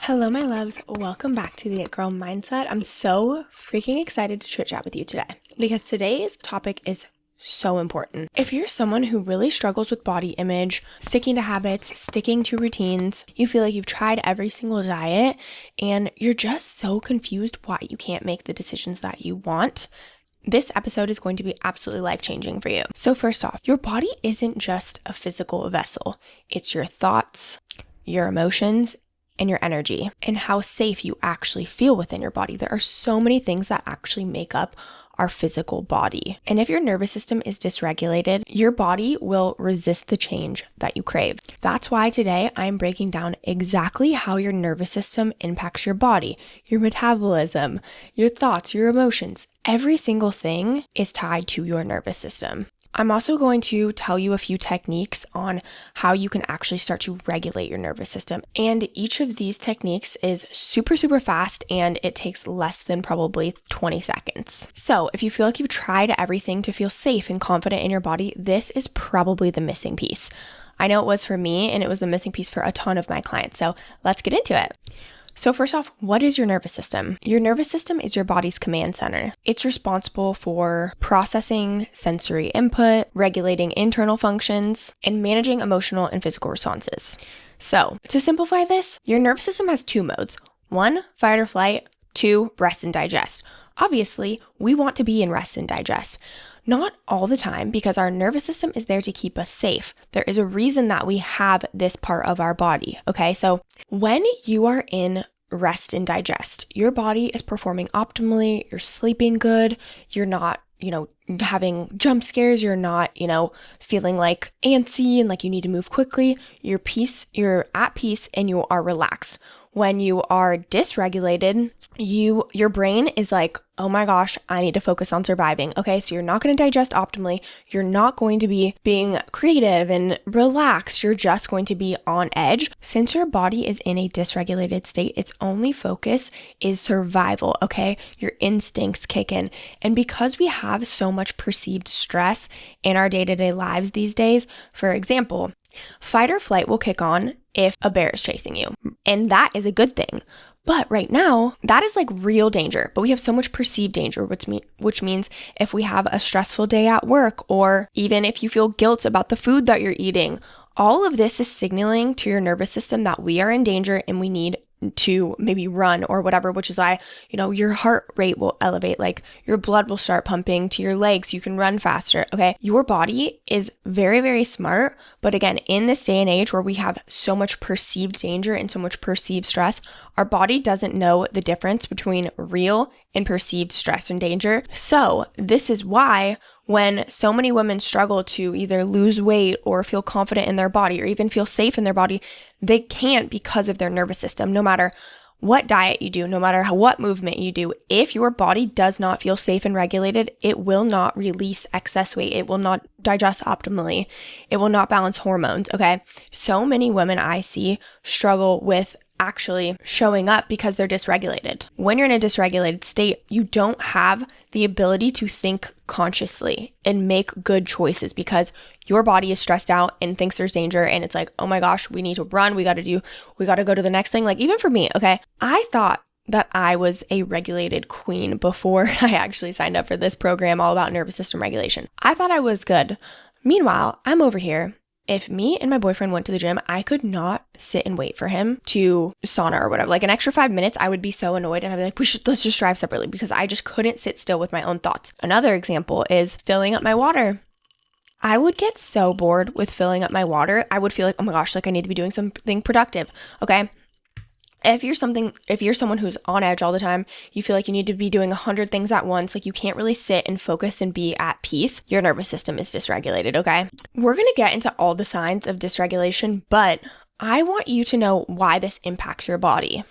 Hello, my loves. Welcome back to the It Girl Mindset. I'm so freaking excited to chit chat with you today because today's topic is so important. If you're someone who really struggles with body image, sticking to habits, sticking to routines, you feel like you've tried every single diet and you're just so confused why you can't make the decisions that you want, this episode is going to be absolutely life-changing for you. So first off, your body isn't just a physical vessel. It's your thoughts, your emotions, and your energy, and how safe you actually feel within your body. There are so many things that actually make up our physical body. And if your nervous system is dysregulated, your body will resist the change that you crave. That's why today I'm breaking down exactly how your nervous system impacts your body, your metabolism, your thoughts, your emotions. Every single thing is tied to your nervous system. I'm also going to tell you a few techniques on how you can actually start to regulate your nervous system. And each of these techniques is super fast and it takes less than probably 20 seconds. So if you feel like you've tried everything to feel safe and confident in your body, this is probably the missing piece. I know it was for me and it was the missing piece for a ton of my clients. So let's get into it. So first off, what is your nervous system? Your nervous system is your body's command center. It's responsible for processing sensory input, regulating internal functions, and managing emotional and physical responses. So to simplify this, your nervous system has two modes. 1, fight or flight. 2, rest and digest. Obviously, we want to be in rest and digest. Not all the time, because our nervous system is there to keep us safe. There is a reason that we have this part of our body, okay? So when you are in rest and digest, your body is performing optimally, you're sleeping good, you're not, having jump scares, you're not, feeling like antsy and like you need to move quickly. You're at peace and you are relaxed. When you are dysregulated, your brain is like, oh my gosh, I need to focus on surviving. Okay, so you're not going to digest optimally. You're not going to be being creative and relaxed. You're just going to be on edge. Since your body is in a dysregulated state, its only focus is survival, okay? Your instincts kick in. And because we have so much perceived stress in our day-to-day lives these days, for example, fight or flight will kick on if a bear is chasing you. And that is a good thing. But right now, that is like real danger. But we have so much perceived danger, which means if we have a stressful day at work, or even if you feel guilt about the food that you're eating, all of this is signaling to your nervous system that we are in danger and we need to maybe run or whatever, which is why, your heart rate will elevate, like your blood will start pumping to your legs. You can run faster. Okay. Your body is very smart. But again, in this day and age where we have so much perceived danger and so much perceived stress, our body doesn't know the difference between real and perceived stress and danger. So this is why when so many women struggle to either lose weight or feel confident in their body or even feel safe in their body, they can't because of their nervous system. No matter what diet you do, no matter what movement you do, if your body does not feel safe and regulated, it will not release excess weight. It will not digest optimally. It will not balance hormones, okay? So many women I see struggle with actually showing up because they're dysregulated. When you're in a dysregulated state, you don't have the ability to think consciously and make good choices because your body is stressed out and thinks there's danger. And it's like, oh my gosh, we need to run. We got to go to the next thing. Like even for me, okay, I thought that I was a regulated queen before I actually signed up for this program all about nervous system regulation. I thought I was good. Meanwhile, I'm over here. If me and my boyfriend went to the gym, I could not sit and wait for him to sauna or whatever. Like an extra 5 minutes, I would be so annoyed and I'd be like, let's just drive separately because I just couldn't sit still with my own thoughts. Another example is filling up my water. I would get so bored with filling up my water. I would feel like, oh my gosh, like I need to be doing something productive. Okay. If you're someone who's on edge all the time, you feel like you need to be doing 100 things at once, like you can't really sit and focus and be at peace, your nervous system is dysregulated, okay? We're going to get into all the signs of dysregulation, but I want you to know why this impacts your body.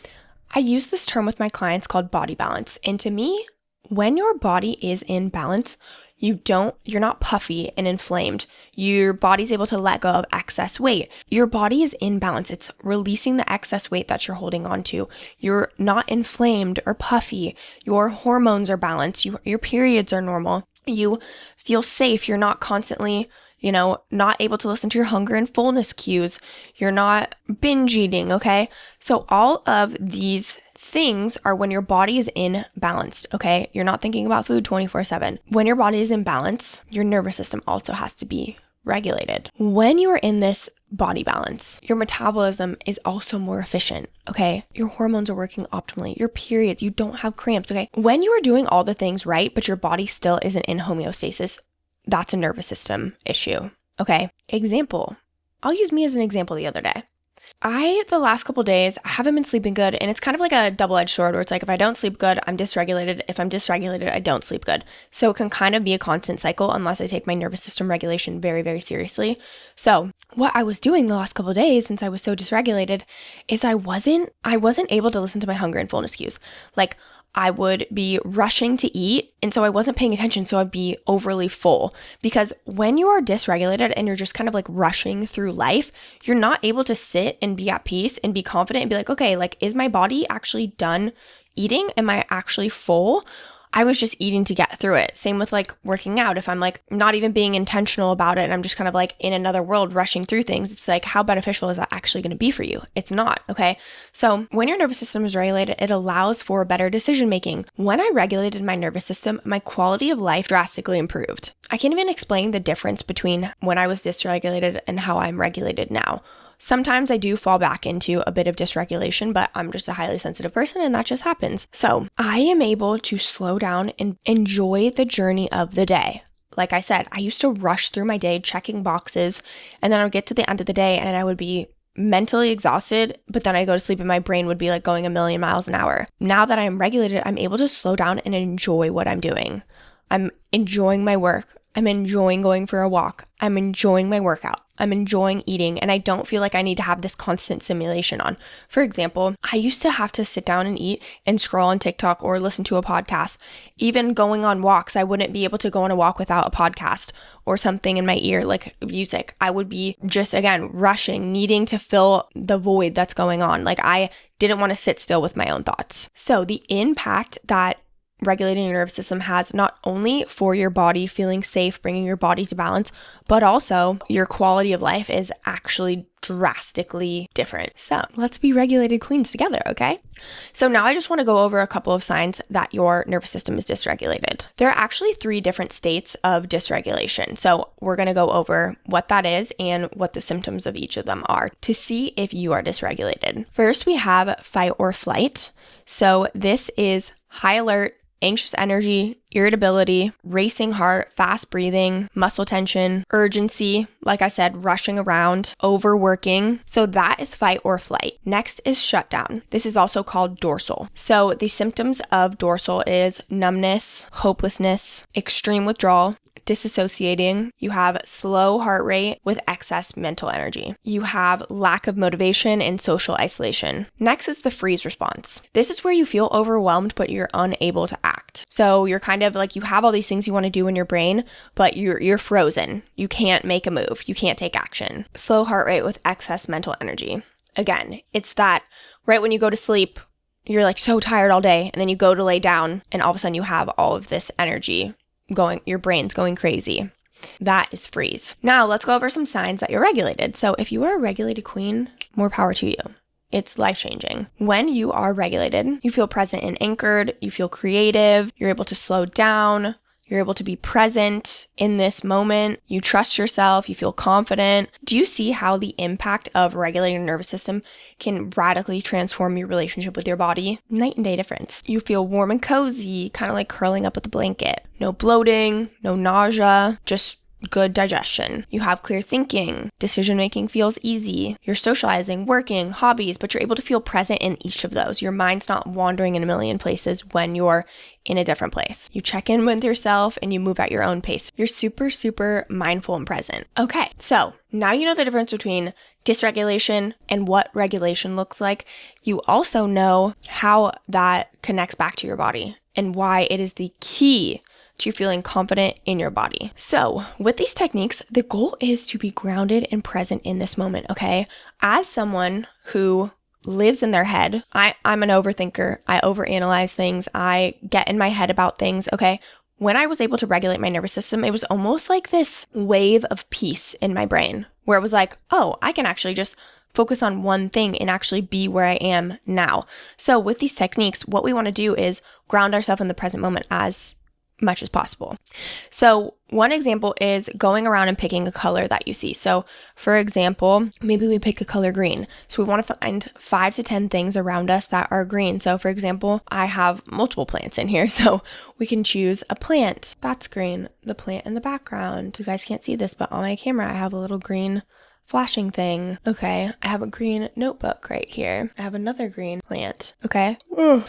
I use this term with my clients called body balance. And to me, when your body is in balance, you're not puffy and inflamed. Your body's able to let go of excess weight. Your body is in balance. It's releasing the excess weight that you're holding on to. You're not inflamed or puffy. Your hormones are balanced. Your periods are normal. You feel safe. You're not constantly, not able to listen to your hunger and fullness cues. You're not binge eating, okay? So all of these things are when your body is imbalanced, okay? You're not thinking about food 24/7. When your body is in balance, your nervous system also has to be regulated. When you are in this body balance, your metabolism is also more efficient, okay? Your hormones are working optimally, your periods, you don't have cramps, okay? When you are doing all the things right, but your body still isn't in homeostasis, that's a nervous system issue, okay? Example, I'll use me as an example the other day. The last couple days, I haven't been sleeping good, and it's kind of like a double-edged sword where it's like, if I don't sleep good, I'm dysregulated. If I'm dysregulated, I don't sleep good. So it can kind of be a constant cycle unless I take my nervous system regulation very, very seriously. So what I was doing the last couple of days, since I was so dysregulated, is I wasn't able to listen to my hunger and fullness cues. Like, I would be rushing to eat, and so I wasn't paying attention, so I'd be overly full. Because when you are dysregulated and you're just kind of like rushing through life, you're not able to sit and be at peace and be confident and be like, okay, like, is my body actually done eating? Am I actually full? I was just eating to get through it. Same with like working out. If I'm like not even being intentional about it and I'm just kind of like in another world rushing through things, it's like, how beneficial is that actually going to be for you? It's not, okay? So when your nervous system is regulated, it allows for better decision making. When I regulated my nervous system, my quality of life drastically improved. I can't even explain the difference between when I was dysregulated and how I'm regulated now. Sometimes I do fall back into a bit of dysregulation, but I'm just a highly sensitive person and that just happens. So I am able to slow down and enjoy the journey of the day. Like I said, I used to rush through my day checking boxes, and then I would get to the end of the day and I would be mentally exhausted, but then I'd go to sleep and my brain would be like going a million miles an hour. Now that I'm regulated, I'm able to slow down and enjoy what I'm doing. I'm enjoying my work. I'm enjoying going for a walk. I'm enjoying my workout. I'm enjoying eating, and I don't feel like I need to have this constant simulation on. For example, I used to have to sit down and eat and scroll on TikTok or listen to a podcast. Even going on walks, I wouldn't be able to go on a walk without a podcast or something in my ear, like music. I would be just, again, rushing, needing to fill the void that's going on. Like, I didn't want to sit still with my own thoughts. So the impact that regulating your nervous system has not only for your body feeling safe, bringing your body to balance, but also your quality of life is actually drastically different. So let's be regulated queens together, okay? So now I just want to go over a couple of signs that your nervous system is dysregulated. There are actually 3 different states of dysregulation. So we're going to go over what that is and what the symptoms of each of them are to see if you are dysregulated. First, we have fight or flight. So this is high alert, anxious energy, irritability, racing heart, fast breathing, muscle tension, urgency, like I said, rushing around, overworking. So that is fight or flight. Next is shutdown. This is also called dorsal. So the symptoms of dorsal is numbness, hopelessness, extreme withdrawal, disassociating. You have slow heart rate with excess mental energy. You have lack of motivation and social isolation. Next is the freeze response. This is where you feel overwhelmed, but you're unable to act. So you're kind of like, you have all these things you want to do in your brain, but you're frozen. You can't make a move. You can't take action. Slow heart rate with excess mental energy. Again, it's that right when you go to sleep, you're like so tired all day, and then you go to lay down and all of a sudden you have all of this energy going, your brain's going crazy. That is freeze. Now let's go over some signs that you're regulated. So if you are a regulated queen, more power to you. It's life-changing. When you are regulated, you feel present and anchored, you feel creative, you're able to slow down, you're able to be present in this moment, you trust yourself, you feel confident. Do you see how the impact of regulating your nervous system can radically transform your relationship with your body? Night and day difference. You feel warm and cozy, kind of like curling up with a blanket. No bloating, no nausea, just good digestion. You have clear thinking. Decision making feels easy. You're socializing, working, hobbies, but you're able to feel present in each of those. Your mind's not wandering in a million places when you're in a different place. You check in with yourself and you move at your own pace. You're super, super mindful and present. Okay, so now you know the difference between dysregulation and what regulation looks like. You also know how that connects back to your body and why it is the key to feeling confident in your body. So with these techniques, the goal is to be grounded and present in this moment, okay? As someone who lives in their head, I'm an overthinker. I overanalyze things. I get in my head about things, okay? when I was able to regulate my nervous system, it was almost like this wave of peace in my brain where it was like, oh, I can actually just focus on one thing and actually be where I am now. So with these techniques, what we want to do is ground ourselves in the present moment as much as possible. So one example is going around and picking a color that you see. So for example, maybe we pick a color green. So we want to find 5 to 10 things around us that are green. So for example, I have multiple plants in here. So we can choose a plant that's green, the plant in the background. You guys can't see this, but on my camera, I have a little green flashing thing. Okay, I have a green notebook right here. I have another green plant. Okay,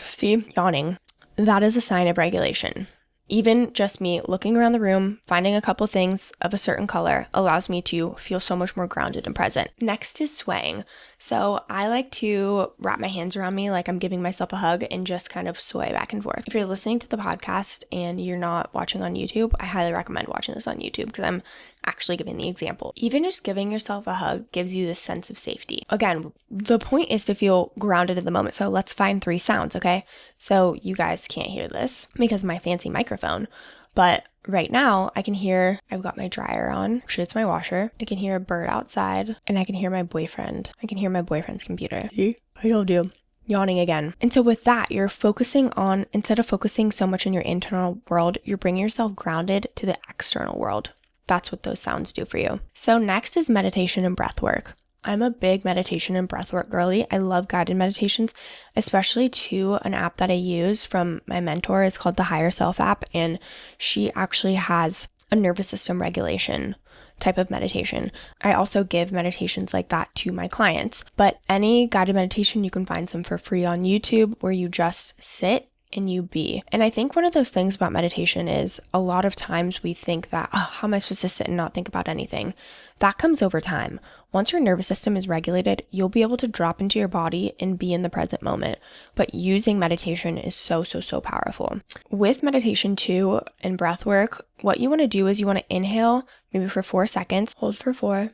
see, yawning. That is a sign of regulation. Even just me looking around the room, finding a couple things of a certain color allows me to feel so much more grounded and present. Next is swaying. So I like to wrap my hands around me like I'm giving myself a hug and just kind of sway back and forth. If you're listening to the podcast and you're not watching on YouTube, I highly recommend watching this on YouTube because I'm actually giving the example. Even just giving yourself a hug gives you this sense of safety. Again, the point is to feel grounded in the moment. So let's find 3 sounds, okay? So you guys can't hear this because of my fancy microphone, but right now I can hear, I've got my dryer on, actually it's my washer. I can hear a bird outside and I can hear my boyfriend. I can hear my boyfriend's computer. See? I told you. Yawning again. And so with that, you're focusing on, instead of focusing so much in your internal world, you're bringing yourself grounded to the external world. That's what those sounds do for you. So next is meditation and breath work. I'm a big meditation and breathwork girly. I love guided meditations, especially to an app that I use from my mentor. It's called the Higher Self app, and she actually has a nervous system regulation type of meditation. I also give meditations like that to my clients, but any guided meditation, you can find some for free on YouTube where you just sit and you be. And I think one of those things about meditation is a lot of times we think that, oh, how am I supposed to sit and not think about anything? That comes over time. Once your nervous system is regulated, you'll be able to drop into your body and be in the present moment. But using meditation is so powerful. With meditation too and breath work, what you want to do is you want to inhale maybe for 4 seconds, hold for 4,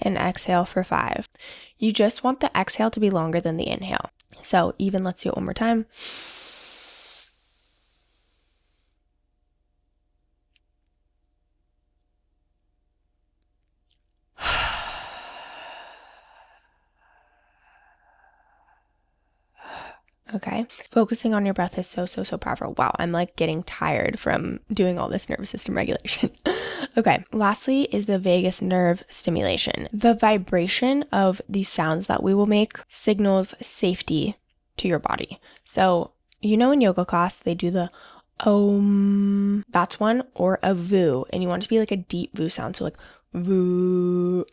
and exhale for 5. You just want the exhale to be longer than the inhale. So even let's do it one more time. Okay. Focusing on your breath is so powerful. Wow, I'm like getting tired from doing all this nervous system regulation. Okay. Lastly is the vagus nerve stimulation. The vibration of these sounds that we will make signals safety to your body. So, you know, in yoga class, they do the om, that's one, or a voo, and you want it to be like a deep voo sound. So like voo.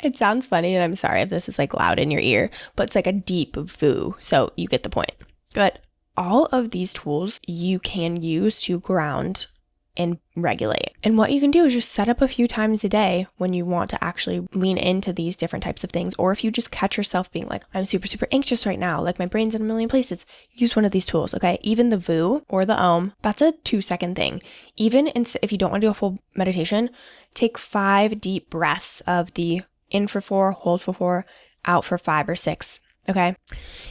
It sounds funny, and I'm sorry if this is like loud in your ear, but it's like a deep voo. So you get the point. But all of these tools you can use to ground and regulate. And what you can do is just set up a few times a day when you want to actually lean into these different types of things. Or if you just catch yourself being like, I'm super anxious right now, like my brain's in a million places, use one of these tools, okay? Even the VU or the OM, that's a 2-second thing. Even if you don't want to do a full meditation, take 5 deep breaths of the in for 4, hold for 4, out for 5 or 6. Okay.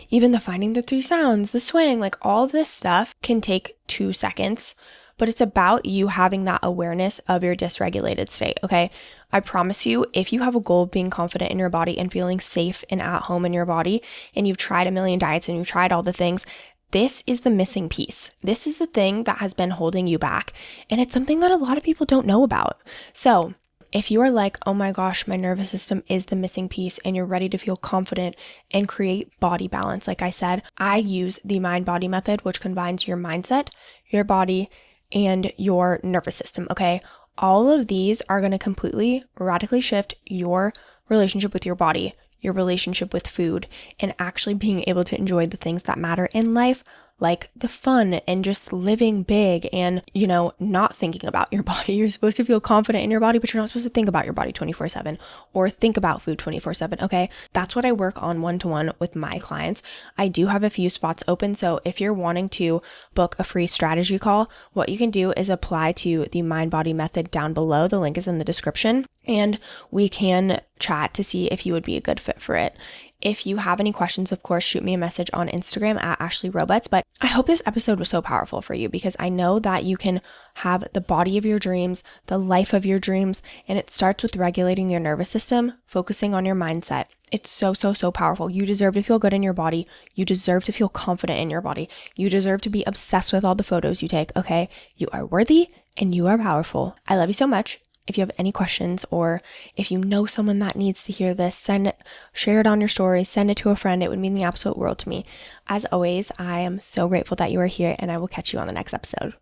Even the finding the 3 sounds, the swing, like all of this stuff can take 2 seconds, but it's about you having that awareness of your dysregulated state. Okay. I promise you, if you have a goal of being confident in your body and feeling safe and at home in your body, and you've tried a million diets and you've tried all the things, this is the missing piece. This is the thing that has been holding you back. And it's something that a lot of people don't know about. So if you are like, oh my gosh, my nervous system is the missing piece, and you're ready to feel confident and create body balance, like I said, I use the mind-body method, which combines your mindset, your body, and your nervous system, okay? All of these are going to completely radically shift your relationship with your body, your relationship with food, and actually being able to enjoy the things that matter in life, like the fun and just living big and, you know, not thinking about your body. You're supposed to feel confident in your body, but you're not supposed to think about your body 24/7 or think about food 24/7. Okay. That's what I work on one-to-one with my clients. I do have a few spots open. So if you're wanting to book a free strategy call, what you can do is apply to the mind body method down below. The link is in the description, and we can chat to see if you would be a good fit for it. If you have any questions, of course, shoot me a message on Instagram at Ashley Roberts. But I hope this episode was so powerful for you, because I know that you can have the body of your dreams, the life of your dreams, and it starts with regulating your nervous system, focusing on your mindset. It's so, so, so powerful. You deserve to feel good in your body. You deserve to feel confident in your body. You deserve to be obsessed with all the photos you take, okay? You are worthy and you are powerful. I love you so much. If you have any questions, or if you know someone that needs to hear this, share it on your stories, send it to a friend. It would mean the absolute world to me. As always, I am so grateful that you are here, and I will catch you on the next episode.